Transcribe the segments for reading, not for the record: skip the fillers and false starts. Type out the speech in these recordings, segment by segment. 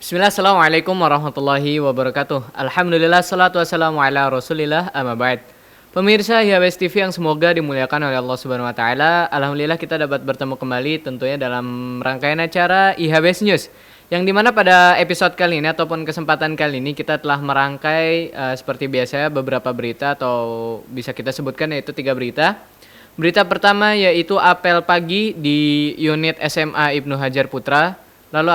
Bismillah, assalamualaikum warahmatullahi wabarakatuh. Alhamdulillah, salatu wassalamu ala rasulillah, amma ba'd. Pemirsa IHBS TV yang semoga dimuliakan oleh Allah Subhanahu wa taala. Alhamdulillah kita dapat bertemu kembali tentunya dalam rangkaian acara IHBS News. Yang dimana pada episode kali ini ataupun kesempatan kali ini kita telah merangkai seperti biasa beberapa berita atau bisa kita sebutkan yaitu 3 berita. Berita pertama yaitu apel pagi di unit SMA Ibnu Hajar Putra. Lalu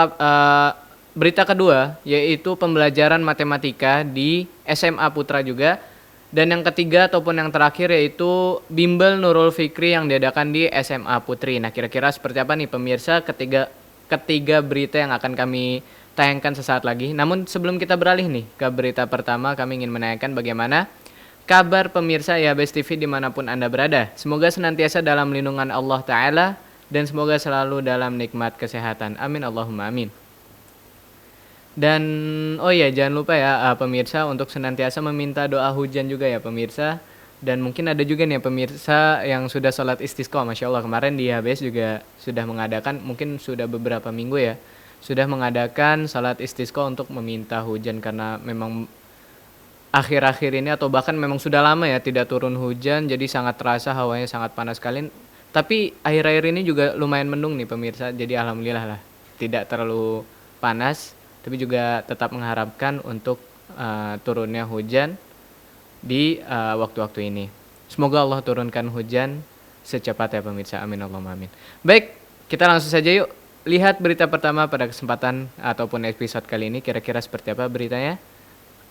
berita kedua yaitu pembelajaran matematika di SMA Putra juga. Dan yang ketiga ataupun yang terakhir yaitu Bimbel Nurul Fikri yang diadakan di SMA Putri. Nah, kira-kira seperti apa nih pemirsa ketiga berita yang akan kami tayangkan sesaat lagi. Namun sebelum kita beralih nih ke berita pertama, kami ingin menanyakan bagaimana kabar pemirsa IHBS TV dimanapun Anda berada. Semoga senantiasa dalam lindungan Allah Ta'ala dan semoga selalu dalam nikmat kesehatan. Amin Allahumma amin. Dan oh ya, jangan lupa ya pemirsa untuk senantiasa meminta doa hujan juga ya pemirsa. Dan mungkin ada juga nih pemirsa yang sudah sholat istisqa. Masya Allah, kemarin di HBS juga sudah mengadakan, mungkin sudah beberapa minggu ya, sudah mengadakan sholat istisqa untuk meminta hujan. Karena memang akhir-akhir ini atau bahkan memang sudah lama ya tidak turun hujan. Jadi sangat terasa hawanya sangat panas sekali. Tapi akhir-akhir ini juga lumayan mendung nih pemirsa. Jadi alhamdulillah lah, tidak terlalu panas. Tapi juga tetap mengharapkan untuk turunnya hujan di waktu-waktu ini. Semoga Allah turunkan hujan secepatnya pemirsa. Amin Allahumma amin. Baik, kita langsung saja yuk lihat berita pertama pada kesempatan ataupun episode kali ini. Kira-kira seperti apa beritanya?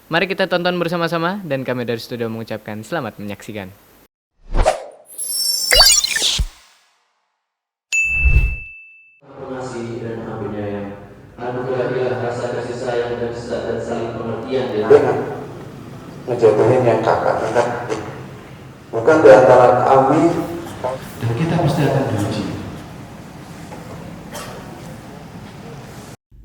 Mari kita tonton bersama-sama dan kami dari studio mengucapkan selamat menyaksikan. Dengan ngejatuhin yang kakak bukan di antara kami dan kita pasti akan diuji.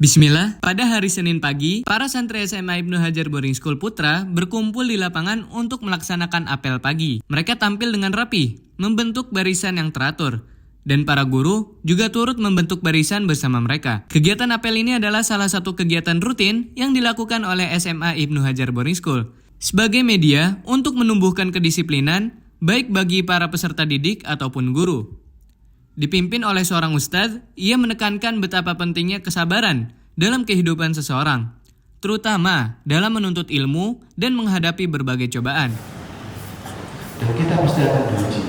Bismillah, pada hari Senin pagi, para santri SMA Ibnu Hajar Boarding School Putra berkumpul di lapangan untuk melaksanakan apel pagi. Mereka tampil dengan rapi, membentuk barisan yang teratur. Dan para guru juga turut membentuk barisan bersama mereka. Kegiatan apel ini adalah salah satu kegiatan rutin yang dilakukan oleh SMA Ibnu Hajar Boarding School sebagai media untuk menumbuhkan kedisiplinan baik bagi para peserta didik ataupun guru. Dipimpin oleh seorang ustadz, ia menekankan betapa pentingnya kesabaran dalam kehidupan seseorang, terutama dalam menuntut ilmu dan menghadapi berbagai cobaan. Dan kita pasti akan diuji.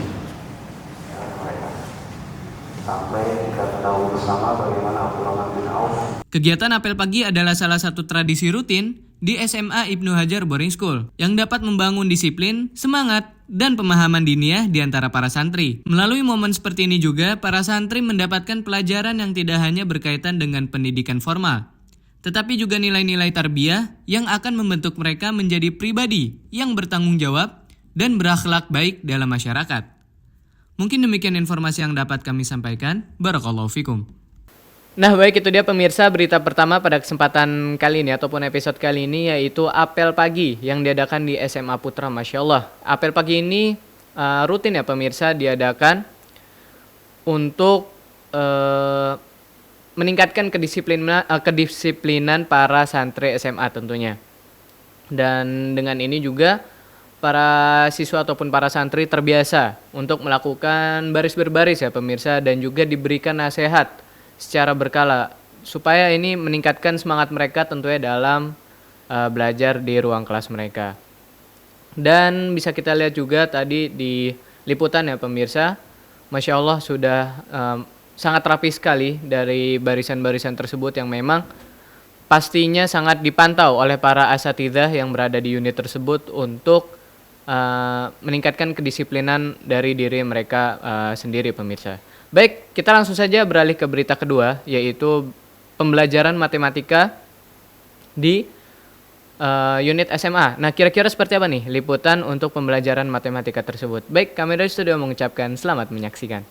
Sampai kita tahu bersama bagaimana Abdurrahman bin Auf. Kegiatan apel pagi adalah salah satu tradisi rutin di SMA Ibnu Hajar Boarding School yang dapat membangun disiplin, semangat, dan pemahaman diniyah di antara para santri. Melalui momen seperti ini juga, para santri mendapatkan pelajaran yang tidak hanya berkaitan dengan pendidikan formal, tetapi juga nilai-nilai tarbiyah yang akan membentuk mereka menjadi pribadi yang bertanggung jawab dan berakhlak baik dalam masyarakat. Mungkin demikian informasi yang dapat kami sampaikan. Barakallahu fikum. Nah baik, itu dia pemirsa berita pertama pada kesempatan kali ini ataupun episode kali ini, yaitu apel pagi yang diadakan di SMA Putra. Masya Allah, apel pagi ini rutin ya pemirsa diadakan untuk meningkatkan kedisiplinan para santri SMA tentunya. Dan dengan ini juga para siswa ataupun para santri terbiasa untuk melakukan baris berbaris ya pemirsa, dan juga diberikan nasihat secara berkala supaya ini meningkatkan semangat mereka tentunya dalam belajar di ruang kelas mereka. Dan bisa kita lihat juga tadi di liputan ya pemirsa, Masya Allah sudah sangat rapi sekali dari barisan-barisan tersebut yang memang pastinya sangat dipantau oleh para asatidzah yang berada di unit tersebut untuk meningkatkan kedisiplinan dari diri mereka sendiri pemirsa. Baik, kita langsung saja beralih ke berita kedua, yaitu pembelajaran matematika di unit SMA. Nah, kira-kira seperti apa nih liputan untuk pembelajaran matematika tersebut? Baik, kami dari studio mengucapkan selamat menyaksikan.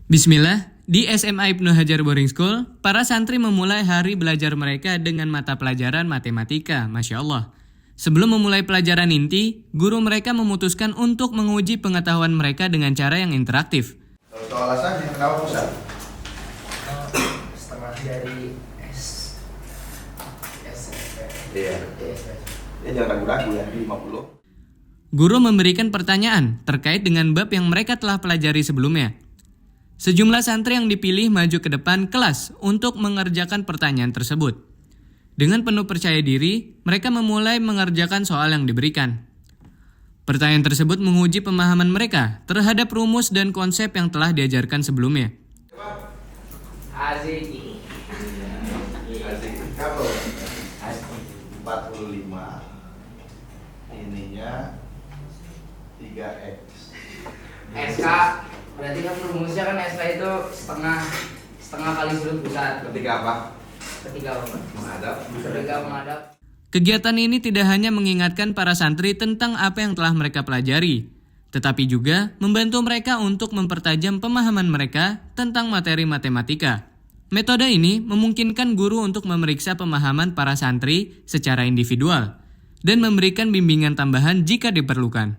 Bismillah. Di SMA Ibnu Hajar Boarding School, para santri memulai hari belajar mereka dengan mata pelajaran matematika. Masya Allah. Sebelum memulai pelajaran inti, guru mereka memutuskan untuk menguji pengetahuan mereka dengan cara yang interaktif. Itu alasannya kenapa Ustaz? Setengah dari SMP. Iya. Ya jangan ragu-ragu ya, 50. Guru memberikan pertanyaan terkait dengan bab yang mereka telah pelajari sebelumnya. Sejumlah santri yang dipilih maju ke depan kelas untuk mengerjakan pertanyaan tersebut. Dengan penuh percaya diri, mereka memulai mengerjakan soal yang diberikan. Pertanyaan tersebut menguji pemahaman mereka terhadap rumus dan konsep yang telah diajarkan sebelumnya. Asik. Asik. Kalau 45 ininya 3x. SK berarti kan rumusnya kan SK itu setengah kali sudut pusat. Ketika apa? Ketika apa? Menghadap. Ketika menghadap. Kegiatan ini tidak hanya mengingatkan para santri tentang apa yang telah mereka pelajari, tetapi juga membantu mereka untuk mempertajam pemahaman mereka tentang materi matematika. Metode ini memungkinkan guru untuk memeriksa pemahaman para santri secara individual dan memberikan bimbingan tambahan jika diperlukan.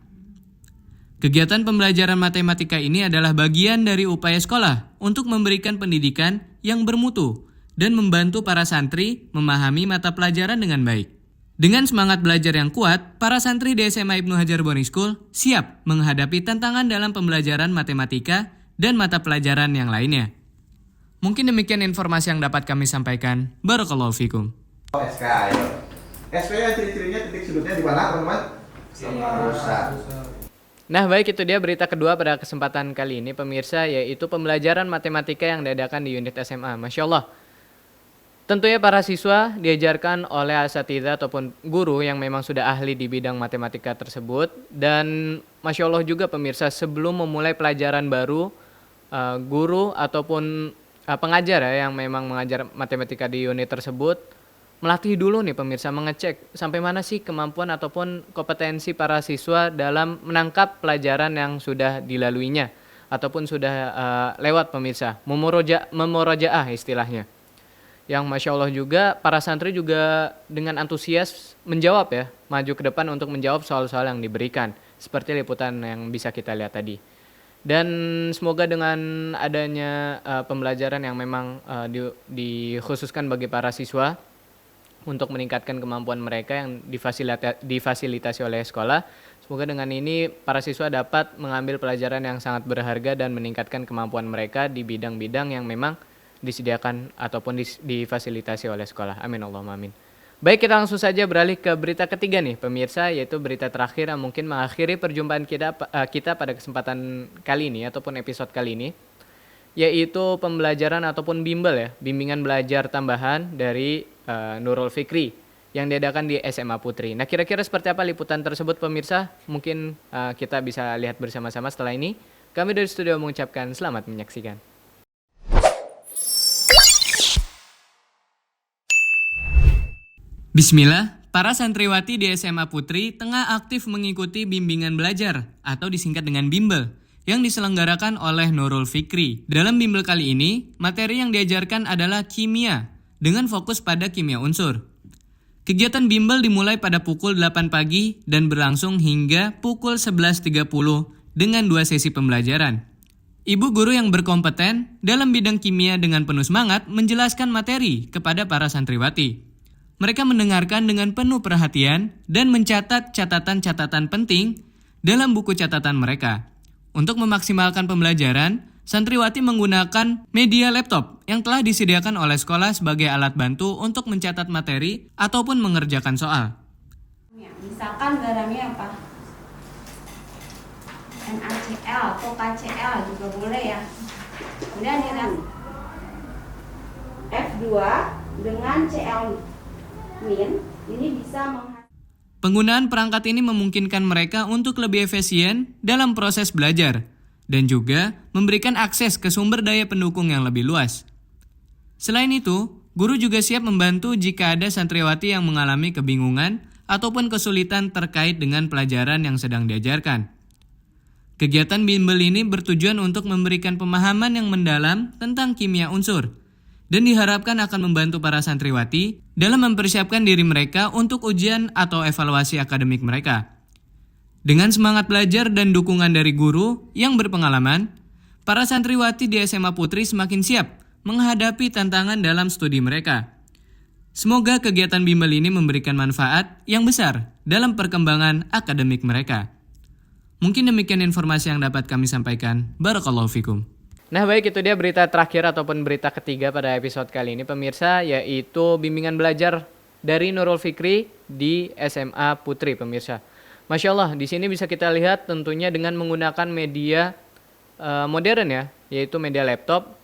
Kegiatan pembelajaran matematika ini adalah bagian dari upaya sekolah untuk memberikan pendidikan yang bermutu dan membantu para santri memahami mata pelajaran dengan baik. Dengan semangat belajar yang kuat, para santri di SMA Ibnu Hajar Boarding School siap menghadapi tantangan dalam pembelajaran matematika dan mata pelajaran yang lainnya. Mungkin demikian informasi yang dapat kami sampaikan. Barakallahu fikum. SK ayo. SK ya ciri-cirinya titik sudutnya di mana, teman-teman? Pusat. Nah, baik, itu dia berita kedua pada kesempatan kali ini, pemirsa, yaitu pembelajaran matematika yang diadakan di unit SMA. Masya Allah. Tentunya para siswa diajarkan oleh asatidzah ataupun guru yang memang sudah ahli di bidang matematika tersebut. Dan Masya Allah juga pemirsa, sebelum memulai pelajaran baru, guru ataupun pengajar ya, yang memang mengajar matematika di unit tersebut melatih dulu nih pemirsa, mengecek sampai mana sih kemampuan ataupun kompetensi para siswa dalam menangkap pelajaran yang sudah dilaluinya ataupun sudah lewat pemirsa, memurajaah istilahnya. Yang Masya Allah juga para santri juga dengan antusias menjawab ya, maju ke depan untuk menjawab soal-soal yang diberikan, seperti liputan yang bisa kita lihat tadi. Dan semoga dengan adanya pembelajaran yang memang dikhususkan bagi para siswa untuk meningkatkan kemampuan mereka yang difasilitasi oleh sekolah, semoga dengan ini para siswa dapat mengambil pelajaran yang sangat berharga dan meningkatkan kemampuan mereka di bidang-bidang yang memang disediakan ataupun difasilitasi oleh sekolah. Amin Allahumma amin. Baik, kita langsung saja beralih ke berita ketiga nih pemirsa, yaitu berita terakhir yang mungkin mengakhiri perjumpaan kita pada kesempatan kali ini ataupun episode kali ini, yaitu pembelajaran ataupun bimbel ya, bimbingan belajar tambahan dari Nurul Fikri yang diadakan di SMA Putri. Nah, kira-kira seperti apa liputan tersebut pemirsa? Mungkin kita bisa lihat bersama-sama setelah ini. Kami dari studio mengucapkan selamat menyaksikan. Bismillah, para santriwati di SMA Putri tengah aktif mengikuti bimbingan belajar atau disingkat dengan bimbel yang diselenggarakan oleh Nurul Fikri. Dalam bimbel kali ini, materi yang diajarkan adalah kimia dengan fokus pada kimia unsur. Kegiatan bimbel dimulai pada pukul 8 pagi dan berlangsung hingga pukul 11.30 dengan 2 sesi pembelajaran. Ibu guru yang berkompeten dalam bidang kimia dengan penuh semangat menjelaskan materi kepada para santriwati. Mereka mendengarkan dengan penuh perhatian dan mencatat catatan-catatan penting dalam buku catatan mereka. Untuk memaksimalkan pembelajaran, santriwati menggunakan media laptop yang telah disediakan oleh sekolah sebagai alat bantu untuk mencatat materi ataupun mengerjakan soal. Misalkan garamnya apa? NaCl atau KCl juga boleh ya. Kemudian F2 dengan Cl- ini bisa Penggunaan perangkat ini memungkinkan mereka untuk lebih efisien dalam proses belajar dan juga memberikan akses ke sumber daya pendukung yang lebih luas. Selain itu, guru juga siap membantu jika ada santriwati yang mengalami kebingungan ataupun kesulitan terkait dengan pelajaran yang sedang diajarkan. Kegiatan bimbel ini bertujuan untuk memberikan pemahaman yang mendalam tentang kimia unsur dan diharapkan akan membantu para santriwati dalam mempersiapkan diri mereka untuk ujian atau evaluasi akademik mereka. Dengan semangat belajar dan dukungan dari guru yang berpengalaman, para santriwati di SMA Putri semakin siap menghadapi tantangan dalam studi mereka. Semoga kegiatan bimbel ini memberikan manfaat yang besar dalam perkembangan akademik mereka. Mungkin demikian informasi yang dapat kami sampaikan. Barakallahu fikum. Nah baik, itu dia berita terakhir ataupun berita ketiga pada episode kali ini pemirsa, yaitu bimbingan belajar dari Nurul Fikri di SMA Putri pemirsa. Masya Allah, di sini bisa kita lihat tentunya dengan menggunakan media modern ya, yaitu media laptop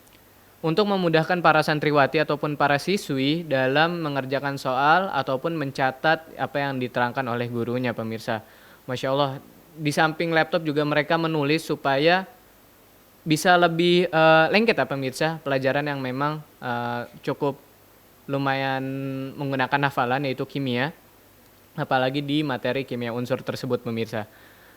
untuk memudahkan para santriwati ataupun para siswi dalam mengerjakan soal ataupun mencatat apa yang diterangkan oleh gurunya pemirsa. Masya Allah, di samping laptop juga mereka menulis supaya bisa lebih lengket ya pemirsa, pelajaran yang memang cukup lumayan menggunakan hafalan yaitu kimia, apalagi di materi kimia unsur tersebut pemirsa.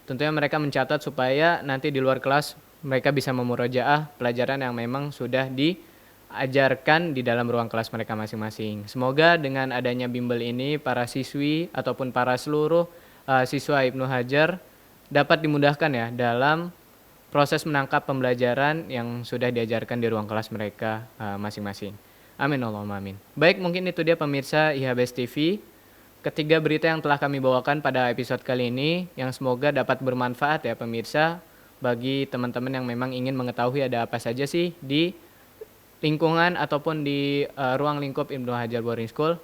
Tentunya mereka mencatat supaya nanti di luar kelas mereka bisa memurojaah pelajaran yang memang sudah diajarkan di dalam ruang kelas mereka masing-masing. Semoga dengan adanya bimbel ini para siswi ataupun para seluruh siswa Ibnu Hajar dapat dimudahkan ya dalam proses menangkap pembelajaran yang sudah diajarkan di ruang kelas mereka masing-masing. Amin Allahumma amin. Baik, mungkin itu dia pemirsa IHBS TV. Ketiga berita yang telah kami bawakan pada episode kali ini yang semoga dapat bermanfaat ya pemirsa bagi teman-teman yang memang ingin mengetahui ada apa saja sih di lingkungan ataupun di ruang lingkup Ibnu Hajar Boarding School.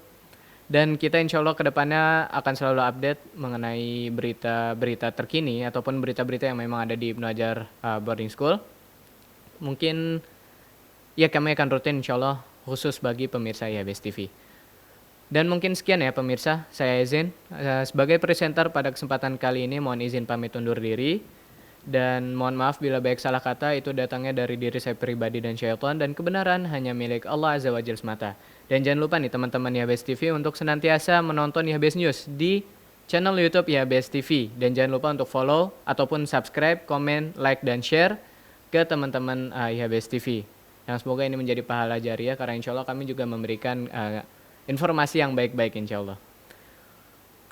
Dan kita insya Allah kedepannya akan selalu update mengenai berita-berita terkini ataupun berita-berita yang memang ada di Ibnu Hajar Boarding School. Mungkin ya kami akan rutin insya Allah khusus bagi pemirsa IHBS TV. Dan mungkin sekian ya pemirsa, saya izin sebagai presenter pada kesempatan kali ini mohon izin pamit undur diri. Dan mohon maaf bila baik salah kata itu datangnya dari diri saya pribadi dan syaitan, dan kebenaran hanya milik Allah Azza wa Jalla semata. Dan jangan lupa nih teman-teman IHBS TV untuk senantiasa menonton IHBS News di channel YouTube IHBS TV. Dan jangan lupa untuk follow ataupun subscribe, komen, like, dan share ke teman-teman IHBS TV. Yang semoga ini menjadi pahala jariah karena insya Allah kami juga memberikan informasi yang baik-baik insya Allah.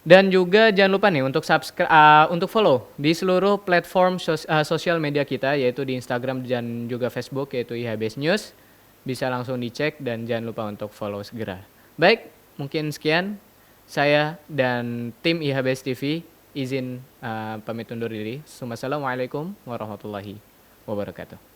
Dan juga jangan lupa nih untuk subscribe, untuk follow di seluruh platform sosial media kita, yaitu di Instagram dan juga Facebook, yaitu IHBS News. Bisa langsung dicek dan jangan lupa untuk follow segera. Baik, mungkin sekian saya dan tim IHBS TV izin pamit undur diri. Assalamualaikum warahmatullahi wabarakatuh.